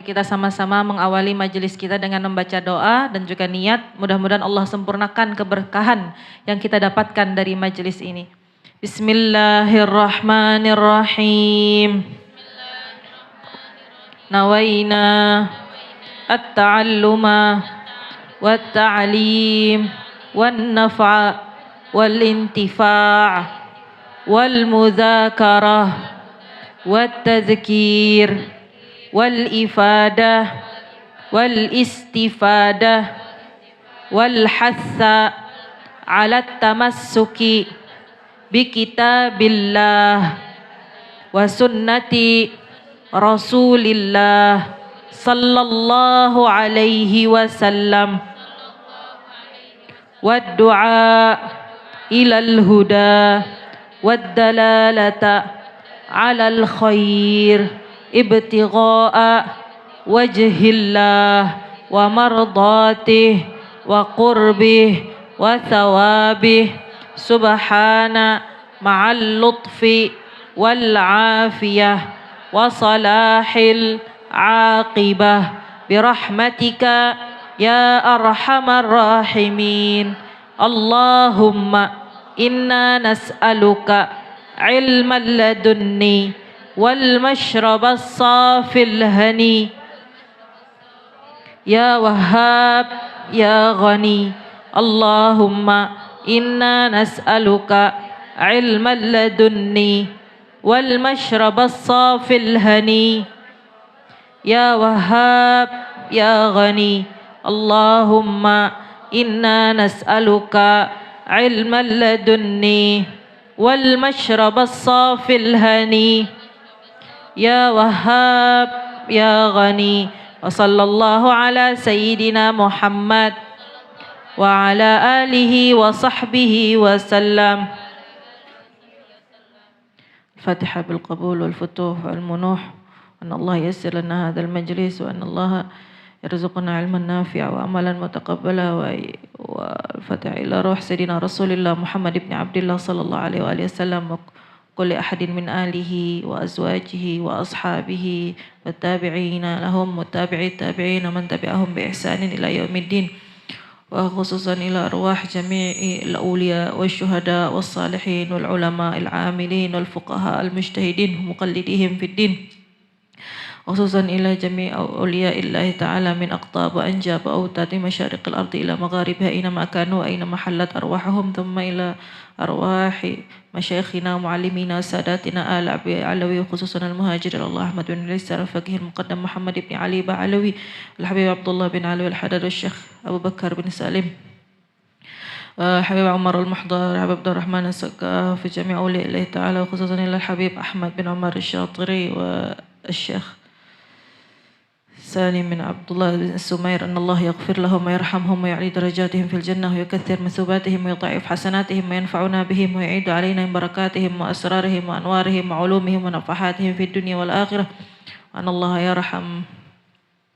kita sama-sama mengawali majelis kita dengan membaca doa dan juga niat. Mudah-mudahan Allah sempurnakan keberkahan yang kita dapatkan dari majelis ini. Bismillahirrahmanirrahim. Nawaina at-ta'alluma wat-ta'lim wan-naf'a wal-intifa' wal-mudzakarah wat-tadhkir wal-ifadah wal-istifadah wal-hatha ala tamassuki bi kitabillah wa sunnati Rasulillah sallallahu alaihi wasallam wad du'a ilal huda wad dalalata alal khair ibtigha'a wajhillah wa mardatih wa qurbih wa thawabih subhana ma'al lutfi wal afiyah wa salahil aqibah birahmatika ya arhamar rahimin. Allahumma inna nas'aluka ilman ladunni wal mashrabas safil hani ya wahhab ya ghani. Allahumma inna nas'aluka ilman ladunni wal mashrabas safil hani ya wahhab ya ghani. Allahumma inna nas'aluka ilman ladunni wal mashrabas safil hani ya wahhab ya ghani. Wa sallallahu ala sayyidina Muhammad wa ala alihi wa sahbihi wa sallam. Al-Fatihah bil qabul wal futuh wal munuh. An Allah yassir lana hadzal majlis wa an Allah yarzuqna ilman nafi'a wa amalan mutaqabbala wa al-Fatihah ila ruh sayyidina Rasulillah Muhammad ibn Abdullah sallallahu alaihi wa sallam wa kulli ahadin min alihi wa azwajihi wa ashabihi wa tabi'ina lahum wa tabi'i tabi'ina man tabi'ahum bi ihsanin ila yaumiddin. Wa khususan ila arwah jami'i al-awliya wa syuhada wa salihin wal ulama al-amilin wal fuqaha al-mujtahidin muqallidihim fid din. Khususan ila jami'i awliya illahi ta'ala min aqtab wa anjab wa awtati masyariqil ardi ila magharibiha ina ma kanu wa ina mahallat arwahahum thumma ila arwahi masyayikhina muallimina sadatina al-abi alawi khususan al-muhajir Allah Ahmad bin Lisar al-faqih al-muqaddam Muhammad ibn Ali Ba'alawi al-habib Abdullah bin Alawi al-Hadad al-Syekh Abu Bakar bin Salim Habib Umar al-Muhdar Habib Abdurrahman al-Sakaf fi jami' awliya Allah ta'ala khususan ila al-habib Ahmad bin Umar al-Shatiri wa al-Syekh سالم من عبد الله بن السمير أن الله يغفر لهم ويرحمهم ويعلي درجاتهم في الجنة ويكثر مثوباتهم ويضاعف حسناتهم وينفعنا بهم ويعيد علينا من بركاتهم وأسرارهم وأنوارهم وعلومهم ونفحاتهم في الدنيا والآخرة. وأن الله يرحم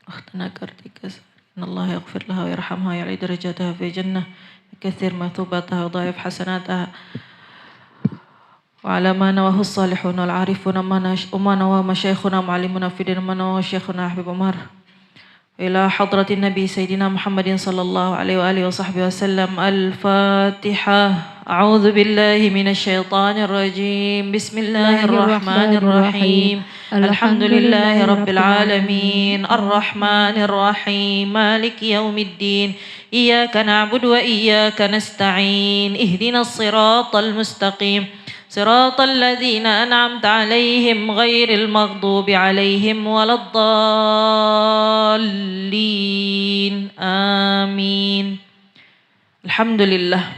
أختنا كارتيكا أن الله يغفر لها ويرحمها ويعلي درجاتها في الجنة ويكثر مثوباتها ويضاعف حسناتها وعلى ما نواه الصالحون والعارفون وما نواه مشايخنا معلمنا في دين ما نواه شيخنا حبيب عمر إلى حضرة النبي سيدنا محمد صلى الله عليه وآله وصحبه وسلم. الفاتحة. أعوذ بالله من الشيطان الرجيم. بسم الله الرحمن الرحيم. الحمد لله رب العالمين الرحمن الرحيم مالك يوم الدين إياك نعبد وإياك نستعين اهدنا الصراط المستقيم صراط الذين أنعمت عليهم غير المغضوب عليهم ولا الضالين آمين. Alhamdulillah.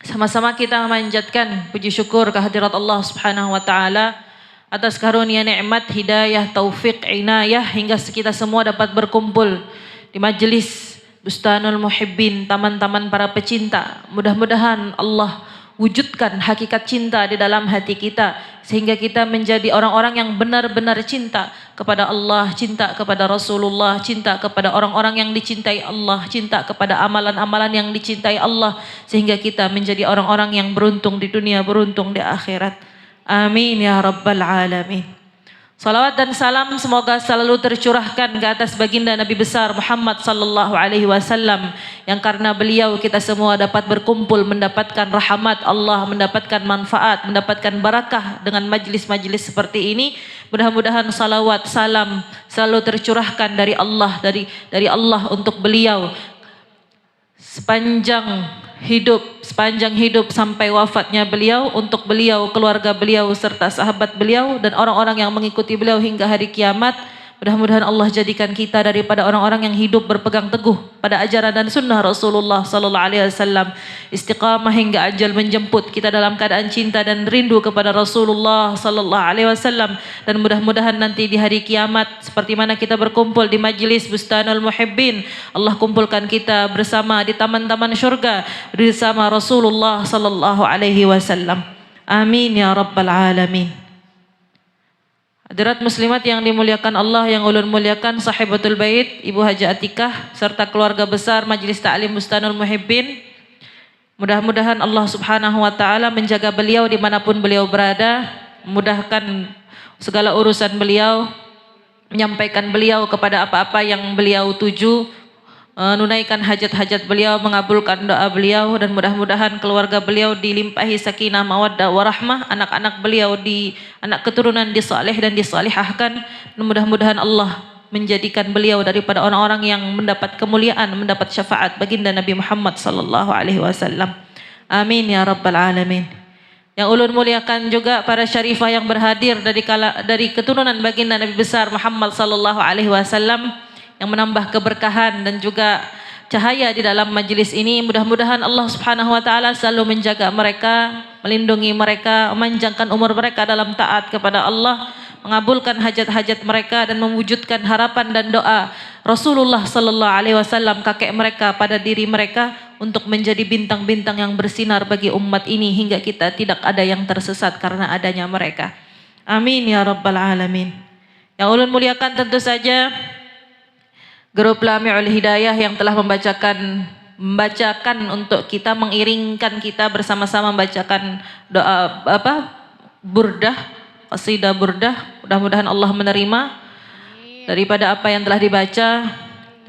Sama-sama kita memanjatkan puji syukur kehadirat Allah Subhanahu wa taala atas karunia nikmat hidayah, taufik, inayah hingga kita semua dapat berkumpul di majelis Bustanul Muhibbin, taman-taman para pecinta. Mudah-mudahan Allah wujudkan hakikat cinta di dalam hati kita sehingga kita menjadi orang-orang yang benar-benar cinta kepada Allah, cinta kepada Rasulullah, cinta kepada orang-orang yang dicintai Allah, cinta kepada amalan-amalan yang dicintai Allah sehingga kita menjadi orang-orang yang beruntung di dunia, beruntung di akhirat. Amin ya rabbal alamin. Salawat dan salam semoga selalu tercurahkan ke atas baginda Nabi besar Muhammad sallallahu alaihi wasallam, yang karena beliau kita semua dapat berkumpul mendapatkan rahmat Allah, mendapatkan manfaat, mendapatkan barakah dengan majlis-majlis seperti ini. Mudah-mudahan salawat salam selalu tercurahkan dari Allah, dari Allah untuk beliau sepanjang hidup sampai wafatnya beliau, untuk beliau, keluarga beliau serta sahabat beliau dan orang-orang yang mengikuti beliau hingga hari kiamat. Mudah-mudahan Allah jadikan kita daripada orang-orang yang hidup berpegang teguh pada ajaran dan sunnah Rasulullah sallallahu alaihi wasallam, istiqamah hingga ajal menjemput, kita dalam keadaan cinta dan rindu kepada Rasulullah sallallahu alaihi wasallam. Dan mudah-mudahan nanti di hari kiamat seperti mana kita berkumpul di majlis Bustanul Muhibbin, Allah kumpulkan kita bersama di taman-taman syurga bersama Rasulullah sallallahu alaihi wasallam. Amin ya rabbal alamin. Hadirat muslimat yang dimuliakan Allah, yang ulun muliakan, sahibatul bait Ibu Haja Atikah serta keluarga besar Majelis Ta'lim Bustanul Muhibbin. Mudah-mudahan Allah subhanahu wa ta'ala menjaga beliau dimanapun beliau berada, memudahkan segala urusan beliau, menyampaikan beliau kepada apa-apa yang beliau tuju, menunaikan hajat-hajat beliau, mengabulkan doa beliau, dan mudah-mudahan keluarga beliau dilimpahi sakinah mawaddah warahmah, anak-anak beliau anak keturunan disaleh dan disalihahkan, dan mudah-mudahan Allah menjadikan beliau daripada orang-orang yang mendapat kemuliaan, mendapat syafaat baginda Nabi Muhammad sallallahu alaihi wasallam. Amin ya rabbal alamin. Yang ulun muliakan juga para syarifah yang berhadir dari keturunan baginda Nabi besar Muhammad sallallahu alaihi wasallam, yang menambah keberkahan dan juga cahaya di dalam majlis ini. Mudah-mudahan Allah subhanahu wa ta'ala selalu menjaga mereka, melindungi mereka, memanjangkan umur mereka dalam taat kepada Allah, mengabulkan hajat-hajat mereka dan mewujudkan harapan dan doa Rasulullah sallallahu alaihi wasallam, kakek mereka, pada diri mereka untuk menjadi bintang-bintang yang bersinar bagi umat ini hingga kita tidak ada yang tersesat karena adanya mereka. Amin ya rabbal alamin. Yang ulun muliakan tentu saja Grup Lami'ul Hidayah yang telah membacakan untuk kita, mengiringkan kita bersama-sama membacakan doa burdah, qasidah burdah. Mudah-mudahan Allah menerima daripada apa yang telah dibaca,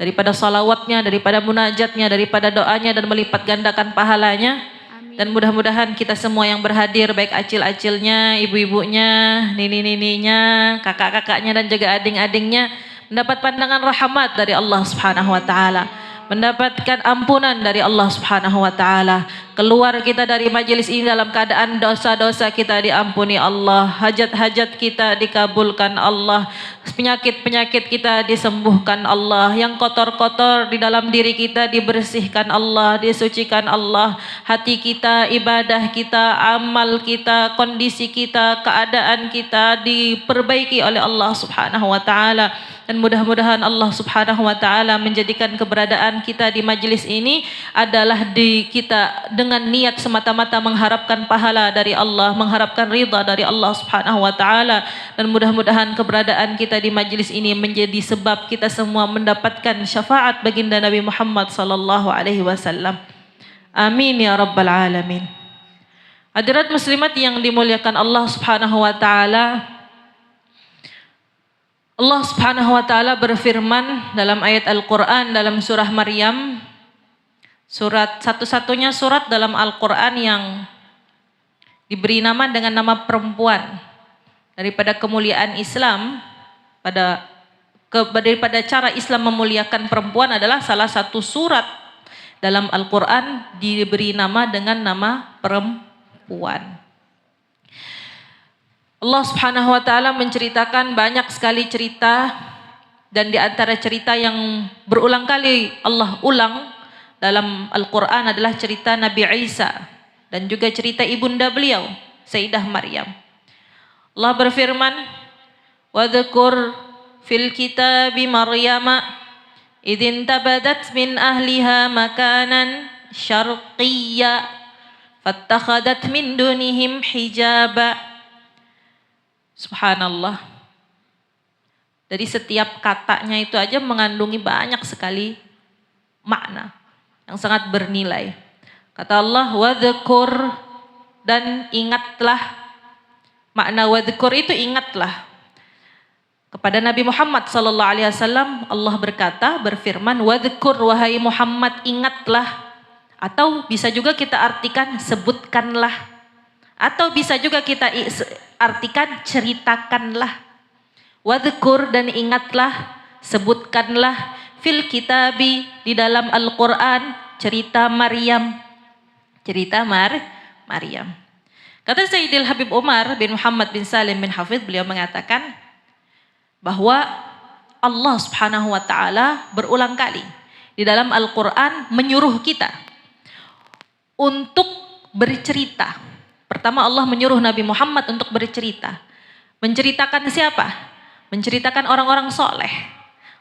daripada salawatnya, daripada munajatnya, daripada doanya, dan melipat gandakan pahalanya. Dan mudah-mudahan kita semua yang berhadir, baik acil-acilnya, ibu-ibunya, nini-nininya, kakak-kakaknya, dan juga ading-adingnya, mendapat pandangan rahmat dari Allah subhanahu wa ta'ala, mendapatkan ampunan dari Allah subhanahu wa ta'ala. Keluar kita dari majelis ini dalam keadaan dosa-dosa kita diampuni Allah, hajat-hajat kita dikabulkan Allah, penyakit-penyakit kita disembuhkan Allah, yang kotor-kotor di dalam diri kita dibersihkan Allah, disucikan Allah, hati kita, ibadah kita, amal kita, kondisi kita, keadaan kita diperbaiki oleh Allah subhanahu wa ta'ala. Dan mudah-mudahan Allah subhanahu wa ta'ala menjadikan keberadaan kita di majlis ini adalah kita dengan niat semata-mata mengharapkan pahala dari Allah, mengharapkan ridha dari Allah subhanahu wa ta'ala. Dan mudah-mudahan keberadaan kita di majlis ini menjadi sebab kita semua mendapatkan syafaat baginda Nabi Muhammad sallallahu alaihi wasallam. Amin ya rabbal alamin. Hadirat muslimat yang dimuliakan Allah subhanahu wa ta'ala, Allah subhanahu wa ta'ala berfirman dalam ayat Al-Quran dalam surah Maryam, surat satu-satunya surat dalam Al-Quran yang diberi nama dengan nama perempuan. Daripada kemuliaan Islam, daripada cara Islam memuliakan perempuan adalah salah satu surat dalam Al-Quran diberi nama dengan nama perempuan. Allah subhanahu wa ta'ala menceritakan banyak sekali cerita, dan di antara cerita yang berulang kali Allah ulang dalam Al-Quran adalah cerita Nabi Isa dan juga cerita ibunda beliau, Sayyidah Maryam. Allah berfirman, "Wadhkur fil kitabi Maryama idin tabadat min ahliha makanan syarqiyya fattakhadat min dunihim hijaba." Subhanallah. Dari setiap katanya itu aja mengandungi banyak sekali makna yang sangat bernilai. Kata Allah, wadhkur, dan ingatlah. Makna wadhkur itu ingatlah. Kepada Nabi Muhammad sallallahu alaihi wasallam Allah berfirman, "Wadhkur wahai Muhammad, ingatlah." Atau bisa juga kita artikan sebutkanlah. Atau bisa juga kita artikan ceritakanlah. Wadhkur dan ingatlah, sebutkanlah fil kitabi di dalam Al-Qur'an cerita Maryam. Cerita Maryam. Kata Sayyidil Habib Umar bin Muhammad bin Salim bin Hafidh, beliau mengatakan bahwa Allah Subhanahu wa taala berulang kali di dalam Al-Qur'an menyuruh kita untuk bercerita. Pertama Allah menyuruh Nabi Muhammad untuk bercerita. Menceritakan siapa? Menceritakan orang-orang soleh.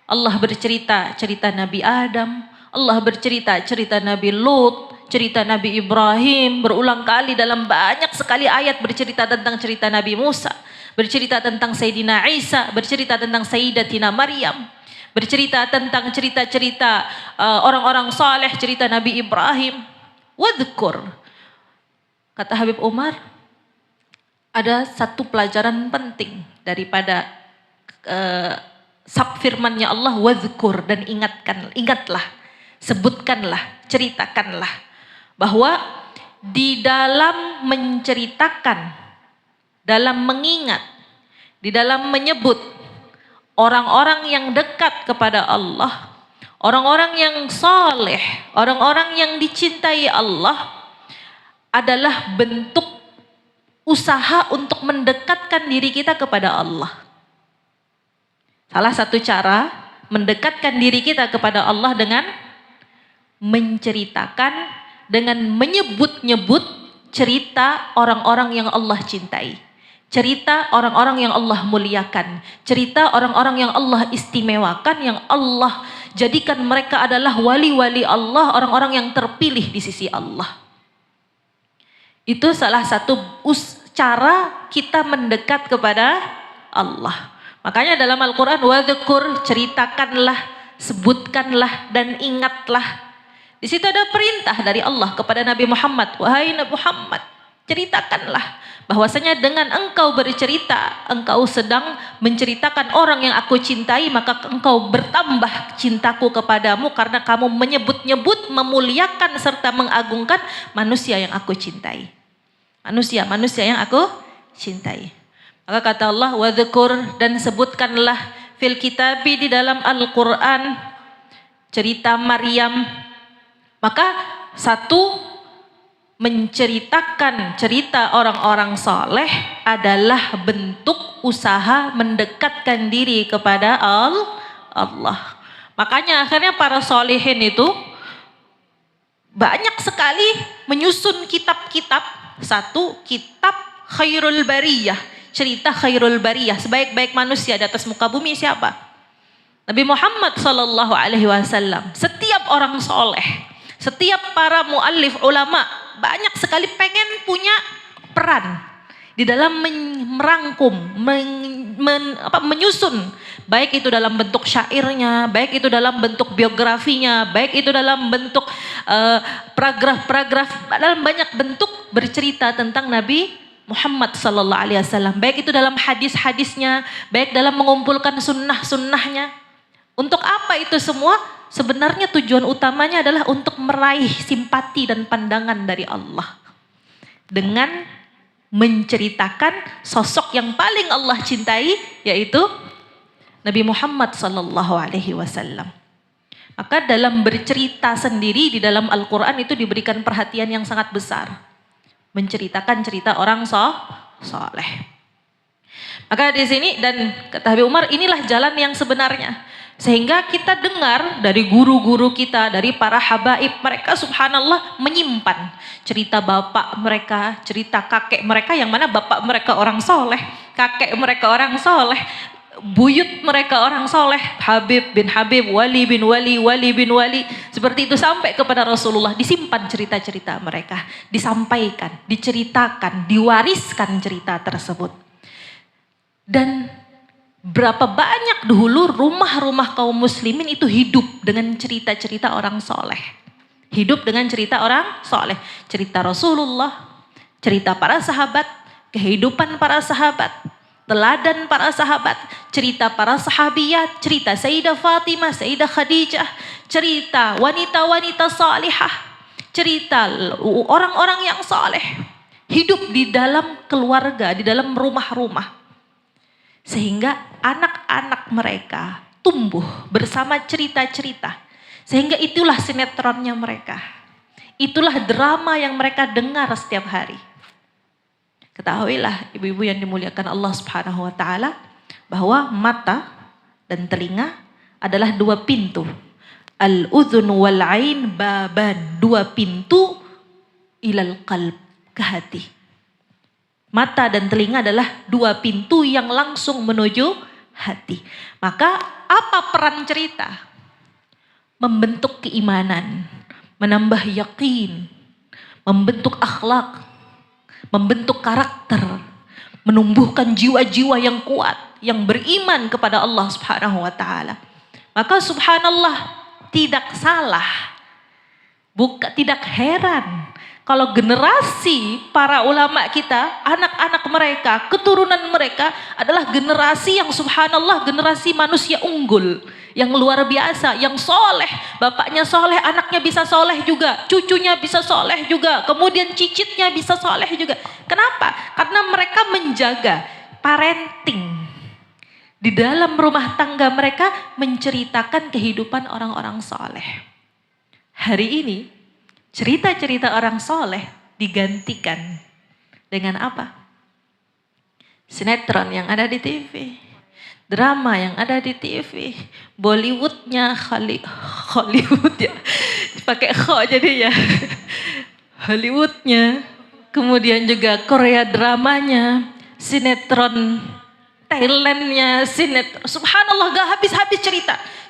Allah bercerita cerita Nabi Adam, Allah bercerita cerita Nabi Lut, cerita Nabi Ibrahim, berulang kali dalam banyak sekali ayat bercerita tentang cerita Nabi Musa, bercerita tentang Sayyidina Isa, bercerita tentang Sayyidatina Maryam, bercerita tentang cerita-cerita orang-orang saleh, cerita Nabi Ibrahim. Wadhkur. Kata Habib Umar, ada satu pelajaran penting daripada firman-Nya Allah, wadhkur, dan ingatlah, sebutkanlah, ceritakanlah, bahwa di dalam menceritakan, dalam mengingat, di dalam menyebut orang-orang yang dekat kepada Allah, orang-orang yang saleh, orang-orang yang dicintai Allah, adalah bentuk usaha untuk mendekatkan diri kita kepada Allah. Salah satu cara mendekatkan diri kita kepada Allah dengan menceritakan, dengan menyebut-nyebut cerita orang-orang yang Allah cintai. Cerita orang-orang yang Allah muliakan. Cerita orang-orang yang Allah istimewakan, yang Allah jadikan mereka adalah wali-wali Allah, orang-orang yang terpilih di sisi Allah. Itu salah satu cara kita mendekat kepada Allah. Makanya dalam Al-Quran, wadhkur, ceritakanlah, sebutkanlah, dan ingatlah. Di situ ada perintah dari Allah kepada Nabi Muhammad, wahai Nabi Muhammad, ceritakanlah bahwasanya dengan engkau bercerita, engkau sedang menceritakan orang yang aku cintai, maka engkau bertambah cintaku kepadamu karena kamu menyebut-nyebut, memuliakan serta mengagungkan manusia yang aku cintai. Manusia yang aku cintai. Maka kata Allah, wadhkur, dan sebutkanlah fil kitabi di dalam Al-Quran cerita Maryam. Maka satu, menceritakan cerita orang-orang saleh adalah bentuk usaha mendekatkan diri kepada Allah. Makanya akhirnya para solehin itu banyak sekali menyusun kitab-kitab. Satu, kitab Khairul Bariyah, cerita Khairul Bariyah, sebaik-baik manusia di atas muka bumi siapa? Nabi Muhammad sallallahu alaihi wasallam. Setiap orang soleh, setiap para muallif ulama banyak sekali pengen punya peran di dalam merangkum, menyusun, baik itu dalam bentuk syairnya, baik itu dalam bentuk biografinya, baik itu dalam bentuk paragraf-paragraf, dalam banyak bentuk bercerita tentang Nabi Muhammad sallallahu alaihi wasallam, baik itu dalam hadis-hadisnya, baik dalam mengumpulkan sunnah-sunnahnya. Untuk apa itu semua? Sebenarnya tujuan utamanya adalah untuk meraih simpati dan pandangan dari Allah dengan menceritakan sosok yang paling Allah cintai, yaitu Nabi Muhammad sallallahu alaihi wasallam. Maka dalam bercerita sendiri di dalam Al-Quran itu diberikan perhatian yang sangat besar. Menceritakan cerita orang soleh. Maka di sini, dan kata Habib Umar, inilah jalan yang sebenarnya. Sehingga kita dengar dari guru-guru kita, dari para habaib, mereka subhanallah menyimpan cerita bapak mereka, cerita kakek mereka, yang mana bapak mereka orang soleh, kakek mereka orang soleh, buyut mereka orang soleh, Habib bin Habib, Wali bin Wali, Wali bin Wali, seperti itu sampai kepada Rasulullah. Disimpan cerita-cerita mereka, disampaikan, diceritakan, diwariskan cerita tersebut. Dan berapa banyak dahulu rumah-rumah kaum muslimin itu hidup dengan cerita-cerita orang soleh. Hidup dengan cerita orang soleh. Cerita Rasulullah, cerita para sahabat, kehidupan para sahabat. teladan para sahabat, cerita para sahabiyat, cerita Sayyidah Fatimah, Sayyidah Khadijah, cerita wanita-wanita salihah, cerita orang-orang yang saleh hidup di dalam keluarga, di dalam rumah-rumah. Sehingga anak-anak mereka tumbuh bersama cerita-cerita. Sehingga itulah sinetronnya mereka. Itulah drama yang mereka dengar setiap hari. Ketahuilah ibu-ibu yang dimuliakan Allah Subhanahu wa taala bahwa mata dan telinga adalah dua pintu. Al-udhun wal ain baban, dua pintu ilal qalb, ke hati. Mata dan telinga adalah dua pintu yang langsung menuju hati. Maka apa peran cerita? Membentuk keimanan, menambah yakin, membentuk akhlak, membentuk karakter, menumbuhkan jiwa-jiwa yang kuat, yang beriman kepada Allah Subhanahu wa taala. Maka subhanallah, tidak salah, tidak heran kalau generasi para ulama kita, anak-anak mereka, keturunan mereka adalah generasi yang subhanallah, generasi manusia unggul, yang luar biasa, yang soleh. Bapaknya soleh, anaknya bisa soleh juga, cucunya bisa soleh juga, kemudian cicitnya bisa soleh juga. Kenapa? Karena mereka menjaga parenting. Di dalam rumah tangga mereka menceritakan kehidupan orang-orang soleh. Hari ini cerita-cerita orang soleh digantikan dengan apa? Sinetron yang ada di TV, drama yang ada di TV, Bollywoodnya, Hollywood ya, pakai kho jadi ya, Hollywoodnya, kemudian juga Korea dramanya, sinetron Thailandnya, sinetron, subhanallah gak habis-habis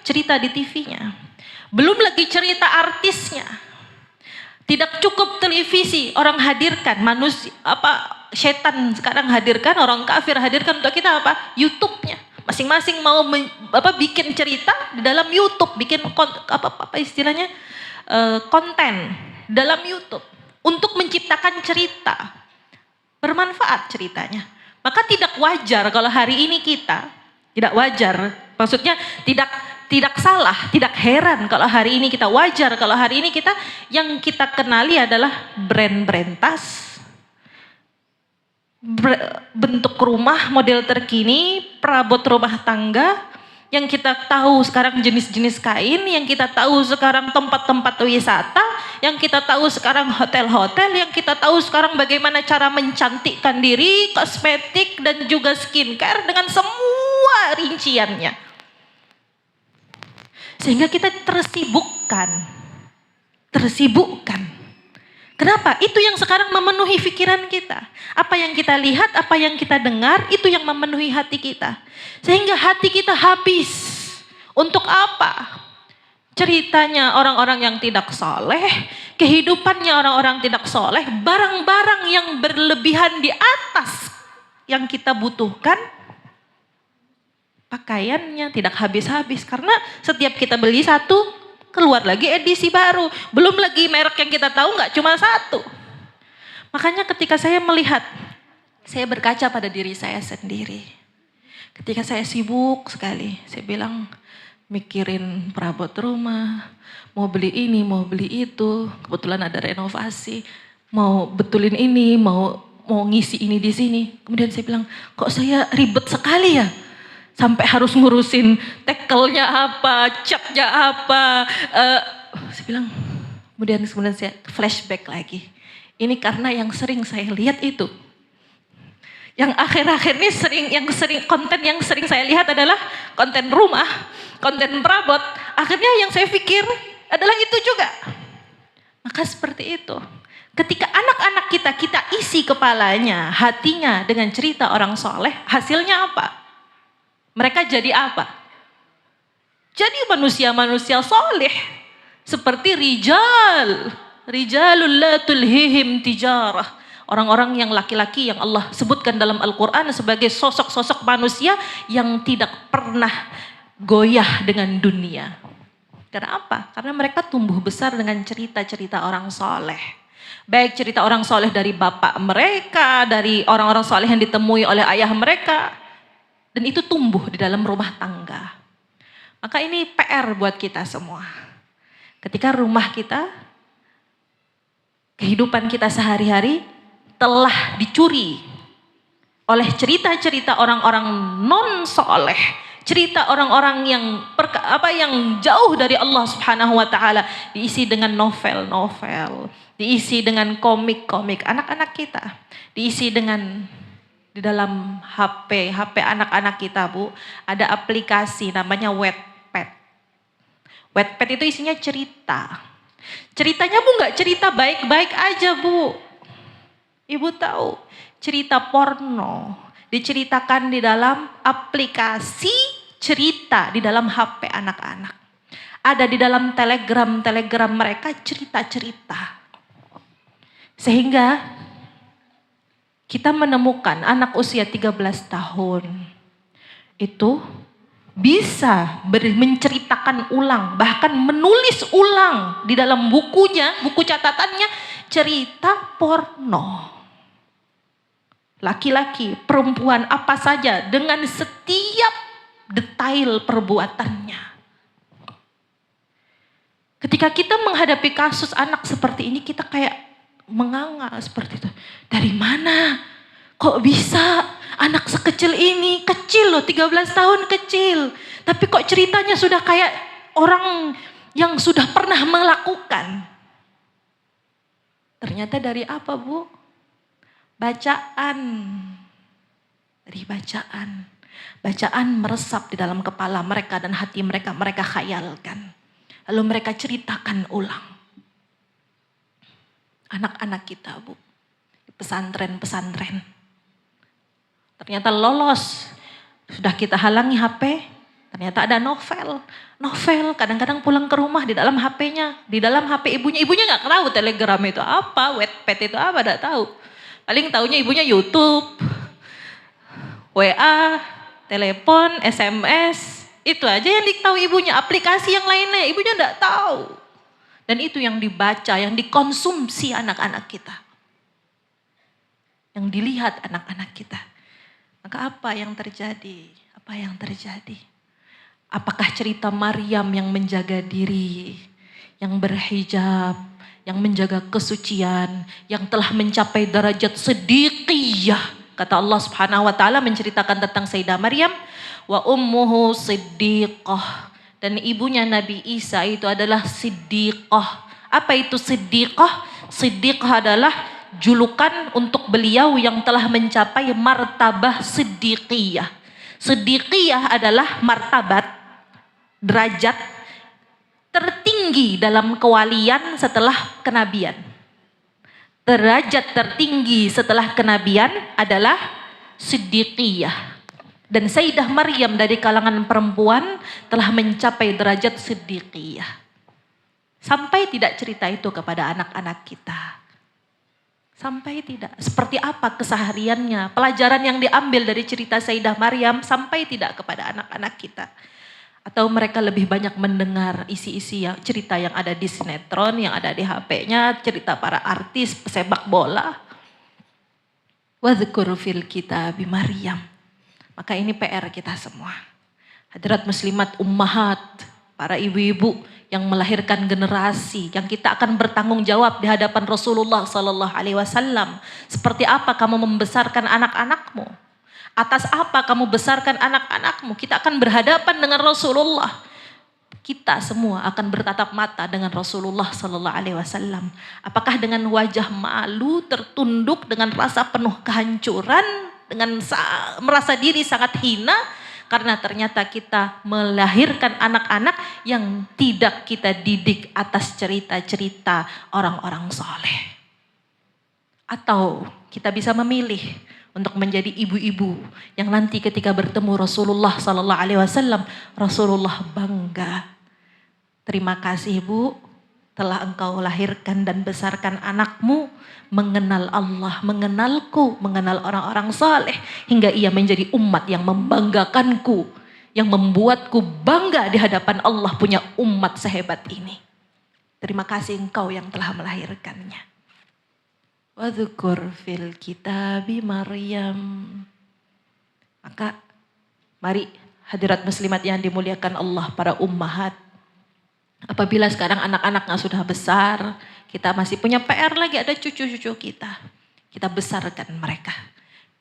cerita di TV-nya. Belum lagi cerita artisnya. Tidak cukup televisi orang hadirkan, manusia setan sekarang hadirkan, orang kafir hadirkan untuk kita apa? YouTube-nya. Masing-masing mau bikin cerita di dalam YouTube, bikin apa istilahnya? Konten dalam YouTube untuk menciptakan cerita. Bermanfaat ceritanya. Maka tidak wajar kalau hari ini kita tidak wajar. Maksudnya tidak salah, tidak heran kalau hari ini kita wajar, kalau hari ini kita yang kita kenali adalah brand-brand tas, bentuk rumah model terkini, perabot rumah tangga, yang kita tahu sekarang jenis-jenis kain, yang kita tahu sekarang tempat-tempat wisata, yang kita tahu sekarang hotel-hotel, yang kita tahu sekarang bagaimana cara mencantikkan diri, kosmetik dan juga skincare dengan semua rinciannya. Sehingga kita tersibukkan. Kenapa? Itu yang sekarang memenuhi pikiran kita. Apa yang kita lihat, apa yang kita dengar, itu yang memenuhi hati kita. Sehingga hati kita habis. Untuk apa? Ceritanya orang-orang yang tidak soleh, kehidupannya orang-orang tidak soleh, barang-barang yang berlebihan di atas yang kita butuhkan, pakaiannya tidak habis-habis karena setiap kita beli satu keluar lagi edisi baru, belum lagi merek yang kita tahu nggak cuma satu. Makanya ketika saya melihat, saya berkaca pada diri saya sendiri. Ketika saya sibuk sekali, saya bilang mikirin perabot rumah, mau beli ini, mau beli itu, kebetulan ada renovasi, mau betulin ini, mau ngisi ini di sini. Kemudian saya bilang, kok saya ribet sekali ya? Sampai harus ngurusin tackle-nya apa, catnya apa. Saya bilang, kemudian saya flashback lagi. Ini karena yang sering saya lihat itu. Yang akhir-akhir ini konten yang sering saya lihat adalah konten rumah, konten perabot. Akhirnya yang saya pikir adalah itu juga. Maka seperti itu. Ketika anak-anak kita isi kepalanya, hatinya dengan cerita orang soleh, hasilnya apa? Mereka jadi apa? Jadi manusia-manusia soleh. Seperti rijalul la tulhihim tijarah. Orang-orang yang laki-laki yang Allah sebutkan dalam Al-Quran sebagai sosok-sosok manusia yang tidak pernah goyah dengan dunia. Kenapa? Karena mereka tumbuh besar dengan cerita-cerita orang soleh. Baik cerita orang soleh dari bapak mereka, dari orang-orang soleh yang ditemui oleh ayah mereka, Dan itu tumbuh di dalam rumah tangga. Maka ini PR buat kita semua. Ketika rumah kita, kehidupan kita sehari-hari telah dicuri oleh cerita-cerita orang-orang non-soleh, cerita orang-orang yang jauh dari Allah Subhanahu wa taala, diisi dengan novel-novel, diisi dengan komik-komik anak-anak kita, diisi dengan di dalam HP anak-anak kita, Bu, ada aplikasi namanya Wattpad. Wattpad itu isinya cerita. Ceritanya, Bu, nggak cerita baik-baik aja, Bu. Ibu tahu, cerita porno diceritakan di dalam aplikasi cerita di dalam HP anak-anak. Ada di dalam telegram mereka cerita-cerita. Sehingga kita menemukan anak usia 13 tahun itu bisa menceritakan ulang, bahkan menulis ulang di dalam bukunya, buku catatannya, cerita porno. Laki-laki, perempuan, apa saja dengan setiap detail perbuatannya. Ketika kita menghadapi kasus anak seperti ini, kita kayak menganga seperti itu. Dari mana? Kok bisa anak sekecil ini? Kecil loh, 13 tahun kecil. Tapi kok ceritanya sudah kayak orang yang sudah pernah melakukan. Ternyata dari apa, Bu? Bacaan. Dari bacaan. Bacaan meresap di dalam kepala mereka dan hati mereka. Mereka khayalkan. Lalu mereka ceritakan ulang. Anak-anak kita, Bu, di pesantren-pesantren. Ternyata lolos. Sudah kita halangi HP, ternyata ada novel. Novel, kadang-kadang pulang ke rumah di dalam HP-nya. Di dalam HP ibunya. Ibunya gak tahu Telegram itu apa, Wattpad itu apa, gak tahu. Paling taunya ibunya YouTube, WA, telepon, SMS. Itu aja yang ditahu ibunya. Aplikasi yang lainnya ibunya gak tahu. Dan itu yang dibaca, yang dikonsumsi anak-anak kita. Yang dilihat anak-anak kita. Maka apa yang terjadi? Apa yang terjadi? Apakah cerita Maryam yang menjaga diri, yang berhijab, yang menjaga kesucian, yang telah mencapai derajat siddiqiyah. Kata Allah Subhanahu wa taala menceritakan tentang Sayyidah Maryam, wa ummuhu siddiqah. Dan ibunya Nabi Isa itu adalah siddiqah. Apa itu siddiqah? Siddiqah adalah julukan untuk beliau yang telah mencapai martabah siddiqiyah. Siddiqiyah adalah martabat, derajat tertinggi dalam kewalian setelah kenabian. Derajat tertinggi setelah kenabian adalah siddiqiyah. Dan Sayyidah Maryam dari kalangan perempuan telah mencapai derajat siddiqiyah. Sampai tidak cerita itu kepada anak-anak kita. Sampai tidak. Seperti apa kesehariannya. Pelajaran yang diambil dari cerita Sayyidah Maryam sampai tidak kepada anak-anak kita. Atau mereka lebih banyak mendengar isi-isi cerita yang ada di sinetron, yang ada di HP-nya, cerita para artis, pesepak bola. Wadhkur fil kitabi Maryam. Maka ini PR kita semua. Hadirat muslimat ummahat, para ibu-ibu yang melahirkan generasi yang kita akan bertanggung jawab di hadapan Rasulullah sallallahu alaihi wasallam. Seperti apa kamu membesarkan anak-anakmu? Atas apa kamu besarkan anak-anakmu? Kita akan berhadapan dengan Rasulullah. Kita semua akan bertatap mata dengan Rasulullah sallallahu alaihi wasallam. Apakah dengan wajah malu, tertunduk dengan rasa penuh kehancuran, dengan merasa diri sangat hina karena ternyata kita melahirkan anak-anak yang tidak kita didik atas cerita-cerita orang-orang soleh. Atau kita bisa memilih untuk menjadi ibu-ibu yang nanti ketika bertemu Rasulullah sallallahu alaihi wasallam, Rasulullah bangga. Terima kasih, Bu, telah engkau lahirkan dan besarkan anakmu mengenal Allah, mengenalku, mengenal orang-orang saleh hingga ia menjadi umat yang membanggakanku, yang membuatku bangga di hadapan Allah punya umat sehebat ini. Terima kasih engkau yang telah melahirkannya. Wadhkur fil kitabi Maryam. Maka Mari hadirat muslimat yang dimuliakan Allah, para ummahat. Apabila sekarang anak-anaknya sudah besar, kita masih punya PR lagi, ada cucu-cucu kita. Kita besarkan mereka.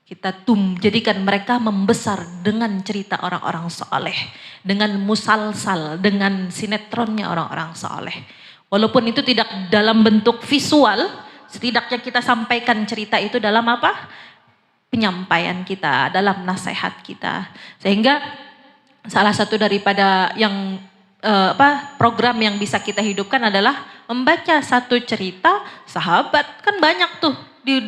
Kita jadikan mereka membesar dengan cerita orang-orang soleh. Dengan musalsal, dengan sinetronnya orang-orang soleh. Walaupun itu tidak dalam bentuk visual, setidaknya kita sampaikan cerita itu dalam apa? Penyampaian kita, dalam nasihat kita. Sehingga salah satu daripada yang program yang bisa kita hidupkan adalah membaca satu cerita sahabat. Kan banyak tuh di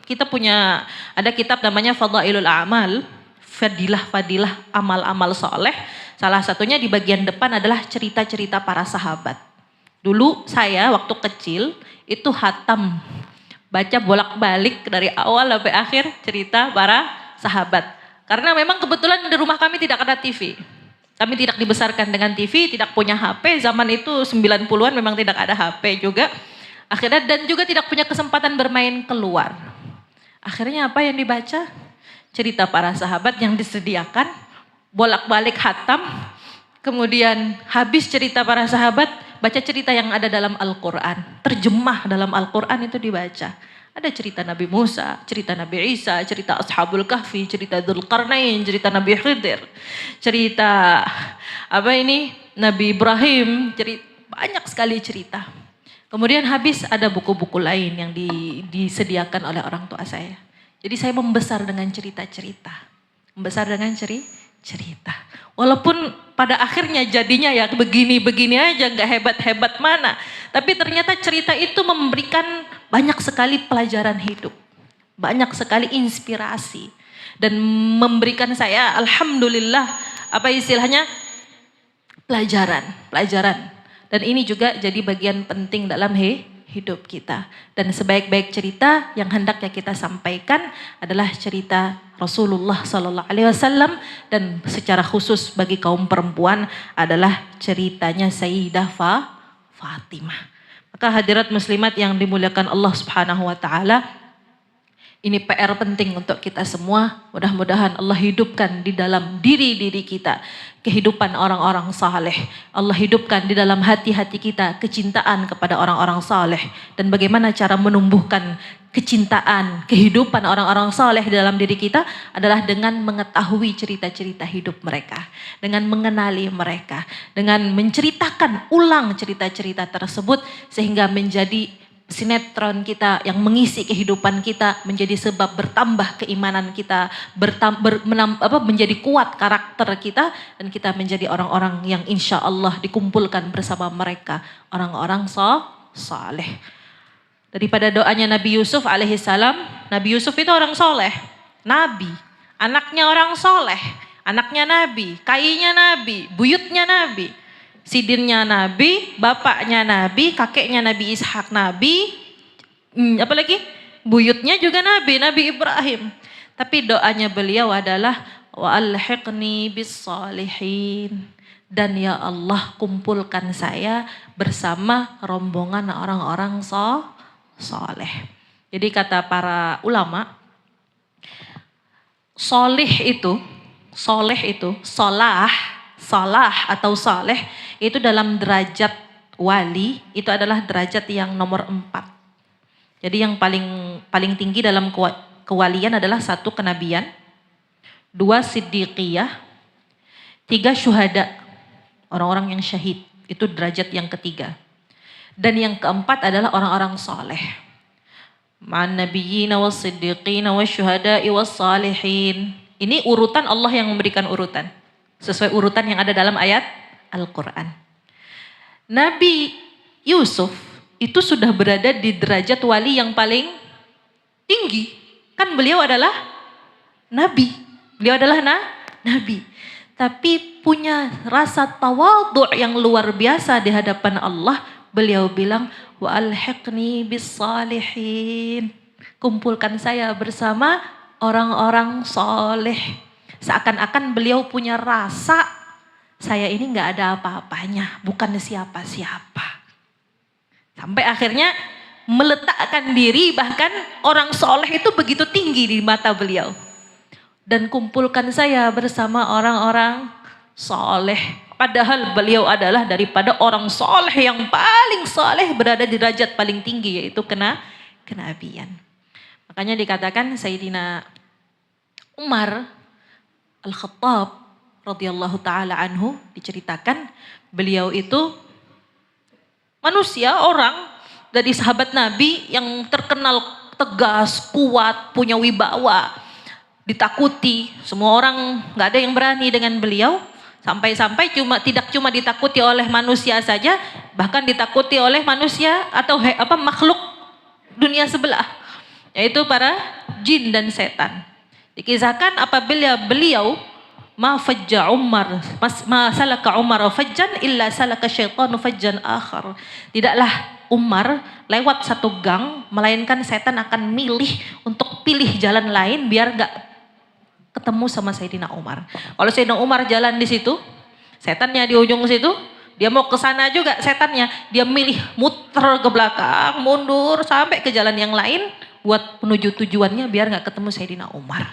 kita punya ada kitab namanya Fadailul A'mal, fadilah amal-amal soleh. Salah satunya di bagian depan adalah cerita-cerita para sahabat. Dulu saya waktu kecil itu hatam, baca bolak-balik dari awal sampai akhir cerita para sahabat. Karena memang kebetulan di rumah kami tidak ada TV. Kami tidak dibesarkan dengan TV, tidak punya HP. Zaman itu 90-an memang tidak ada HP juga. Akhirnya dan juga tidak punya kesempatan bermain keluar. Akhirnya apa yang dibaca? Cerita para sahabat yang disediakan, bolak-balik hatam. Kemudian habis cerita para sahabat, baca cerita yang ada dalam Al-Quran. Terjemah dalam Al-Quran itu dibaca. Ada cerita Nabi Musa, cerita Nabi Isa, cerita Ashabul Kahfi, cerita Dzulqarnain, cerita Nabi Khidir, cerita Nabi Ibrahim, banyak sekali cerita. Kemudian habis ada buku-buku lain yang disediakan oleh orang tua saya. Jadi saya membesar dengan cerita-cerita. Membesar dengan cerita. Walaupun pada akhirnya jadinya ya begini-begini aja, gak hebat-hebat mana. Tapi ternyata cerita itu memberikan banyak sekali pelajaran hidup. Banyak sekali inspirasi. Dan memberikan saya alhamdulillah pelajaran. Dan ini juga jadi bagian penting dalam hidup kita. Dan sebaik-baik cerita yang hendaknya kita sampaikan adalah cerita Rasulullah SAW, dan secara khusus bagi kaum perempuan adalah ceritanya Sayyidah Fatimah. Maka hadirat muslimat yang dimuliakan Allah Subhanahu wa taala, ini PR penting untuk kita semua. Mudah-mudahan Allah hidupkan di dalam diri-diri kita kehidupan orang-orang saleh. Allah hidupkan di dalam hati-hati kita kecintaan kepada orang-orang saleh. Dan bagaimana cara menumbuhkan kecintaan, kehidupan orang-orang saleh di dalam diri kita adalah dengan mengetahui cerita-cerita hidup mereka. Dengan mengenali mereka. Dengan menceritakan ulang cerita-cerita tersebut sehingga menjadi sinetron kita yang mengisi kehidupan kita, menjadi sebab bertambah keimanan kita, menjadi kuat karakter kita, dan kita menjadi orang-orang yang insya Allah dikumpulkan bersama mereka, orang-orang saleh. Daripada doanya Nabi Yusuf alaihissalam, Nabi Yusuf itu orang soleh, nabi, anaknya orang soleh, anaknya nabi, kainya nabi, buyutnya nabi. Sidinnya nabi, bapaknya nabi, kakeknya Nabi Ishak nabi, apalagi buyutnya juga nabi, Nabi Ibrahim. Tapi doanya beliau adalah wa alhiqni bis salihin, dan ya Allah kumpulkan saya bersama rombongan orang-orang soleh. Jadi kata para ulama, soleh itu, salah atau saleh itu dalam derajat wali itu adalah derajat yang nomor 4. Jadi yang paling tinggi dalam kewalian adalah 1 kenabian, 2 siddiqiyah, 3 syuhada, orang-orang yang syahid, itu derajat yang ketiga. Dan yang keempat adalah orang-orang saleh. Ma'an nabiyyina was siddiqina was syuhada'i was salihin. Ini urutan Allah yang memberikan urutan. Sesuai urutan yang ada dalam ayat Al-Quran. Nabi Yusuf itu sudah berada di derajat wali yang paling tinggi. Kan beliau adalah nabi. Beliau adalah nabi. Tapi punya rasa tawadhu' yang luar biasa di hadapan Allah. Beliau bilang, wa alhiqni bis salihin. Kumpulkan saya bersama orang-orang soleh. Seakan-akan beliau punya rasa, saya ini gak ada apa-apanya, bukan siapa-siapa. Sampai akhirnya meletakkan diri, bahkan orang soleh itu begitu tinggi di mata beliau. dan kumpulkan saya bersama orang-orang soleh. Padahal beliau adalah daripada orang soleh yang paling soleh, berada di derajat paling tinggi, yaitu kenabian. Makanya dikatakan Sayyidina Umar Al-Khattab radhiyallahu taala anhu, diceritakan beliau itu manusia, orang dari sahabat Nabi yang terkenal tegas, kuat, punya wibawa, ditakuti. Semua orang nggak ada yang berani dengan beliau. Sampai-sampai tidak cuma ditakuti oleh manusia saja, bahkan ditakuti oleh manusia atau makhluk dunia sebelah, yaitu para jin dan setan. Dikisahkan apabila beliau ma salaka Umar fajjan illa salaka syaitanu fajjan akhar. Tidaklah Umar lewat satu gang, melainkan setan akan milih untuk pilih jalan lain biar gak ketemu sama Sayyidina Umar. Kalau Sayyidina Umar jalan di situ, setannya di ujung situ, dia mau ke sana juga setannya, dia milih muter ke belakang, mundur sampai ke jalan yang lain buat menuju tujuannya biar gak ketemu Sayyidina Umar.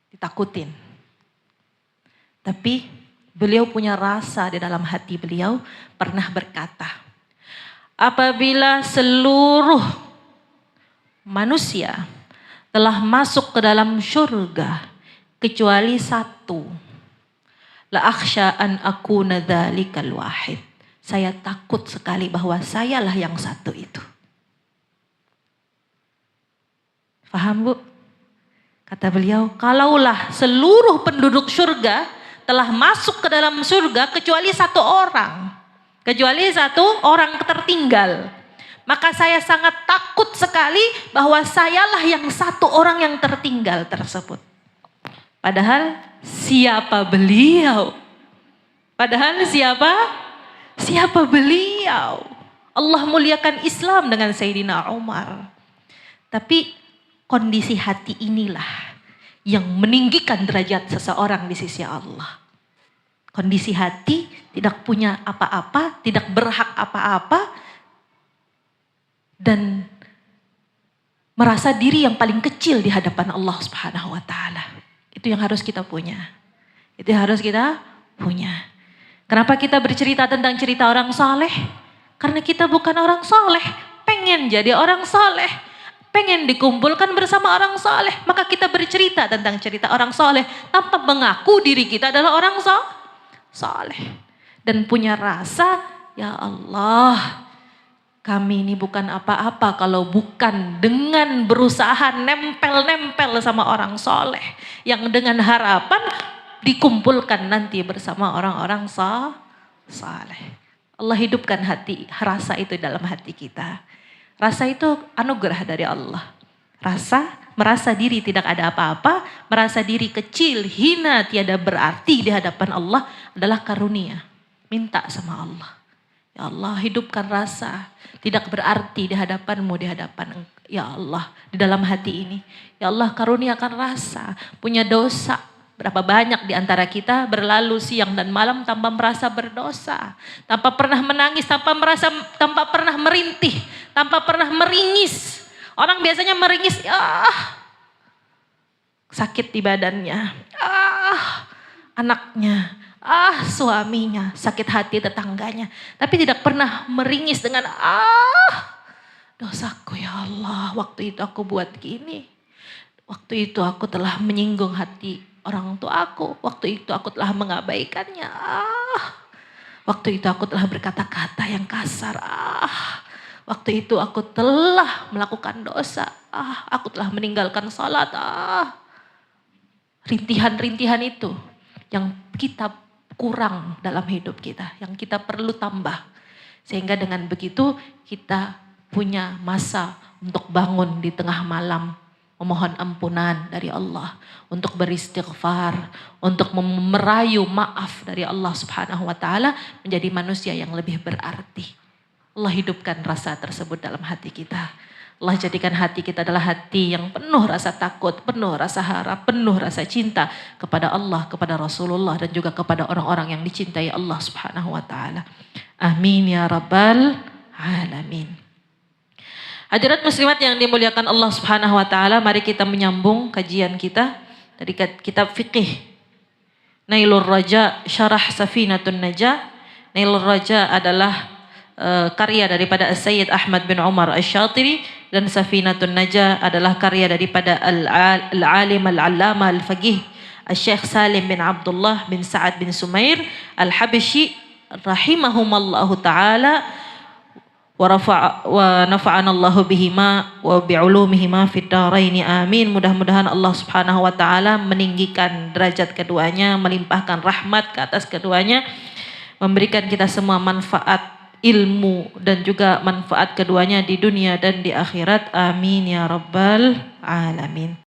Ditakutin. Tapi beliau punya rasa di dalam hati beliau, pernah berkata, apabila seluruh manusia telah masuk ke dalam syurga kecuali satu, la akhsha an akuna dzalikal wahid. Saya takut sekali bahwa sayalah yang satu itu. Paham, Bu? Kata beliau, kalaulah seluruh penduduk surga telah masuk ke dalam surga kecuali satu orang tertinggal, maka saya sangat takut sekali bahwa sayalah yang satu orang yang tertinggal tersebut. Padahal siapa beliau? Siapa beliau? Allah muliakan Islam dengan Sayyidina Umar. Tapi kondisi hati inilah yang meninggikan derajat seseorang di sisi Allah. Kondisi hati tidak punya apa-apa, tidak berhak apa-apa, dan merasa diri yang paling kecil di hadapan Allah Subhanahu wa taala. Itu yang harus kita punya. Kenapa kita bercerita tentang cerita orang soleh? Karena kita bukan orang soleh, pengen jadi orang soleh, pengen dikumpulkan bersama orang soleh. Maka kita bercerita tentang cerita orang soleh tanpa mengaku diri kita adalah orang soleh. Dan punya rasa, ya Allah, kami ini bukan apa-apa kalau bukan dengan berusaha nempel-nempel sama orang soleh. Yang dengan harapan dikumpulkan nanti bersama orang-orang soleh. Allah hidupkan rasa itu dalam hati kita. Rasa itu anugerah dari Allah. Merasa diri tidak ada apa-apa, merasa diri kecil, hina, tiada berarti di hadapan Allah adalah karunia. Minta sama Allah. Ya Allah, hidupkan rasa tidak berarti di hadapanmu, di hadapan ya Allah, di dalam hati ini. Ya Allah, karuniakan rasa, punya dosa. Berapa banyak di antara kita berlalu siang dan malam tanpa merasa berdosa, tanpa pernah menangis, tanpa pernah merintih, tanpa pernah meringis. Orang biasanya meringis, sakit di badannya, anaknya, suaminya, sakit hati tetangganya. Tapi tidak pernah meringis dengan dosaku ya Allah, waktu itu aku buat gini. Waktu itu aku telah menyinggung hati orang tua aku. Waktu itu aku telah mengabaikannya. Waktu itu aku telah berkata-kata yang kasar. Waktu itu aku telah melakukan dosa. Aku telah meninggalkan salat. Rintihan-rintihan itu yang kita kurang dalam hidup kita, yang kita perlu tambah. Sehingga dengan begitu kita punya masa untuk bangun di tengah malam, memohon ampunan dari Allah, untuk beristighfar, untuk merayu maaf dari Allah Subhanahu wa taala, menjadi manusia yang lebih berarti. Allah hidupkan rasa tersebut dalam hati kita. Allah jadikan hati kita adalah hati yang penuh rasa takut, penuh rasa harap, penuh rasa cinta kepada Allah, kepada Rasulullah, dan juga kepada orang-orang yang dicintai Allah Subhanahu wa taala. Amin ya rabbal alamin. Hadirat muslimat yang dimuliakan Allah Subhanahu wa taala, mari kita menyambung kajian kita dari kitab fikih Nailur Raja Syarah Safinatun Najah. Nailur Raja adalah karya daripada Sayyid Ahmad bin Umar Asy-Syatiri, dan Safinatun Najah adalah karya daripada Al-Alim Al-Allama Al-Faqih Syekh Salim bin Abdullah bin Sa'ad bin Sumair Al-Habsyi rahimahumallahu taala wa nafa'ana Allahu bihima wa bi'ulumihima fid dharain amin. Mudah-mudahan Allah Subhanahu wa taala meninggikan derajat keduanya, melimpahkan rahmat ke atas keduanya, memberikan kita semua manfaat ilmu dan juga manfaat keduanya di dunia dan di akhirat. Amin ya rabbal alamin.